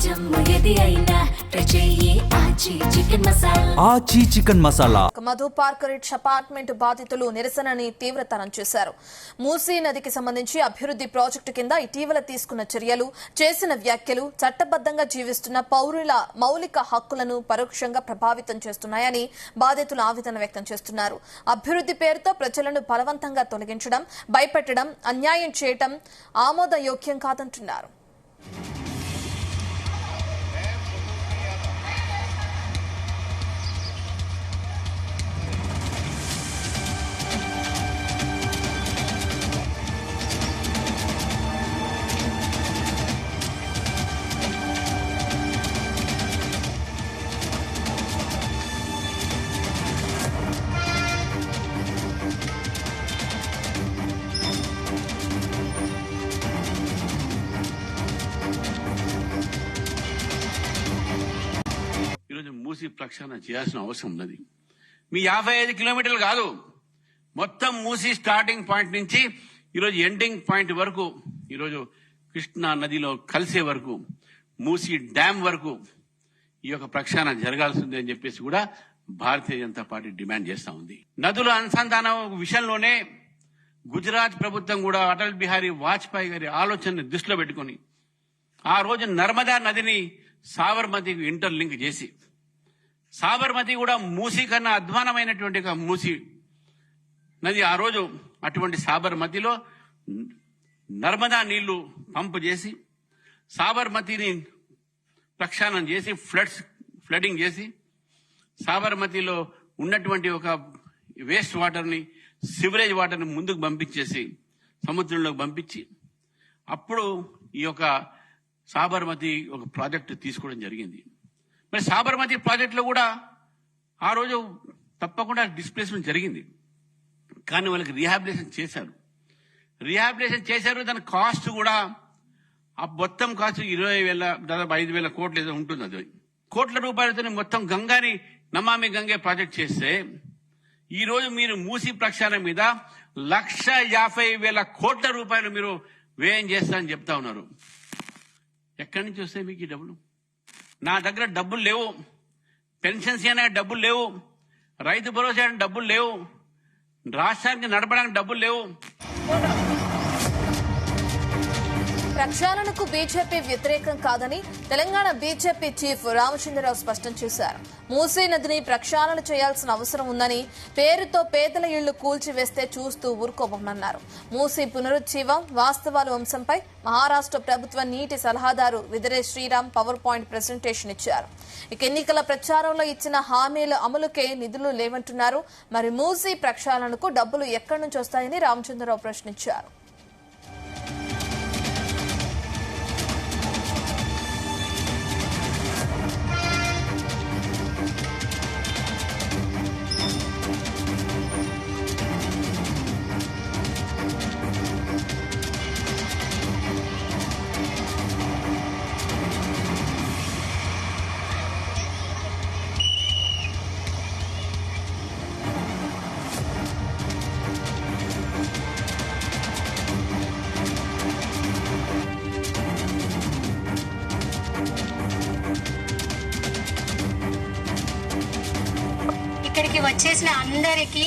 జమ్ము ఏది అయినా ట్రై చెయ్యి ఆచి చికెన్ మసాలా. ఆచి chicken masala. Madhu park rich apartment బాధితులు నిరసనని తీవ్రతరం చేశారు. మూసీ నదికి సంబంధించి అభివృద్ది ప్రాజెక్టు కింద ఇటీవల తీసుకున్న చర్యలు, చేసిన వ్యాఖ్యలు చట్టబద్దంగా జీవిస్తున్న పౌరుల మౌలిక హక్కులను పరోక్షంగా ప్రభావితం చేస్తున్నాయని బాధితులు ఆవేదన వ్యక్తం చేస్తున్నారు. అభివృద్ది పేరుతో ప్రజలను బలవంతంగా తొలగించడం, భయపెట్టడం, అన్యాయం చేయడం ఆమోదయోగ్యం కాదంటున్నారు. మూసి ప్రక్షాళన చేయాల్సిన అవసరం ఉన్నది. మీ 55 కిలోమీటర్లు కాదు, మొత్తం మూసి స్టార్టింగ్ పాయింట్ నుంచి ఈరోజు ఎండింగ్ పాయింట్ వరకు, ఈరోజు కృష్ణా నదిలో కలిసే వరకు, మూసి డ్యాం వరకు ఈ యొక్క ప్రక్షాళన జరగాల్సింది అని చెప్పేసి కూడా భారతీయ జనతా పార్టీ డిమాండ్ చేస్తా ఉంది. నదుల అనుసంధానం విషయంలోనే గుజరాత్ ప్రభుత్వం కూడా అటల్ బిహారీ వాజ్పేయి గారి ఆలోచనని దృష్టిలో పెట్టుకుని ఆ రోజు నర్మదా నదిని సాబర్మతికి ఇంటర్లింక్ చేసి, సాబర్మతి కూడా మూసీ కన్నా అధ్వానమైనటువంటి మూసీ నది, ఆ రోజు అటువంటి సాబర్మతిలో నర్మదా నీళ్లు పంపు చేసి సాబర్మతిని ప్రక్షాళన చేసి ఫ్లడింగ్ చేసి సాబర్మతిలో ఉన్నటువంటి ఒక వేస్ట్ వాటర్ని, సివరేజ్ వాటర్ని ముందుకు పంపించేసి సముద్రంలోకి పంపించి అప్పుడు ఈ యొక్క సాబర్మతి ఒక ప్రాజెక్టు తీసుకోవడం జరిగింది. మరి సాబర్మతి ప్రాజెక్టులో కూడా ఆ రోజు తప్పకుండా డిస్ప్లేస్మెంట్ జరిగింది, కానీ వాళ్ళకి రీహాబిలిటేషన్ చేశారు. దాని కాస్ట్ కూడా ఆ మొత్తం కాస్ట్ 20,000 దాదాపు 5,000 కోట్లు ఏదో ఉంటుంది. అది కోట్ల రూపాయలతో మొత్తం గంగాని నమామి గంగే ప్రాజెక్ట్ చేస్తే ఈ రోజు మీరు మూసీ ప్రక్షాళన మీద 1,50,000 కోట్ల రూపాయలు మీరు వ్యయం చేస్తారని చెప్తా ఉన్నారు. ఎక్కడి నుంచి వస్తాయి మీకు ఈ డబ్బులు? నా దగ్గర డబ్బులు లేవు, పెన్షన్స్ అనే డబ్బులు లేవు, రైతు భరోసా డబ్బులు లేవు, రాష్ట్రానికి నడపడానికి డబ్బులు లేవు. ప్రక్షాళనకు బీజేపీ వ్యతిరేకం కాదని తెలంగాణ బీజేపీ చీఫ్ రామచంద్రరావు స్పష్టం చేశారు. మూసీ నదిని ప్రక్షాళన చేయాల్సిన అవసరం ఉందని, పేరుతో పేదల ఇళ్లు కూల్చివేస్తే చూస్తూ ఊరుకోబోమన్నారు. మూసీ పునరుజ్జీవం వాస్తవాలు అంశంపై మహారాష్ట్ర ప్రభుత్వ నీటి సలహాదారు విదిరే శ్రీరామ్ పవర్ పాయింట్ ప్రెజెంటేషన్ ఇచ్చారు. ఇక ఎన్నికల ప్రచారంలో ఇచ్చిన హామీల అమలుకే నిధులు లేవంటున్నారు. మరి మూసీ ప్రక్షాళనకు డబ్బులు ఎక్కడి నుంచి వస్తాయని రామచంద్రరావు ప్రశ్నించారు. ఇక్కడికి వచ్చేసిన అందరికీ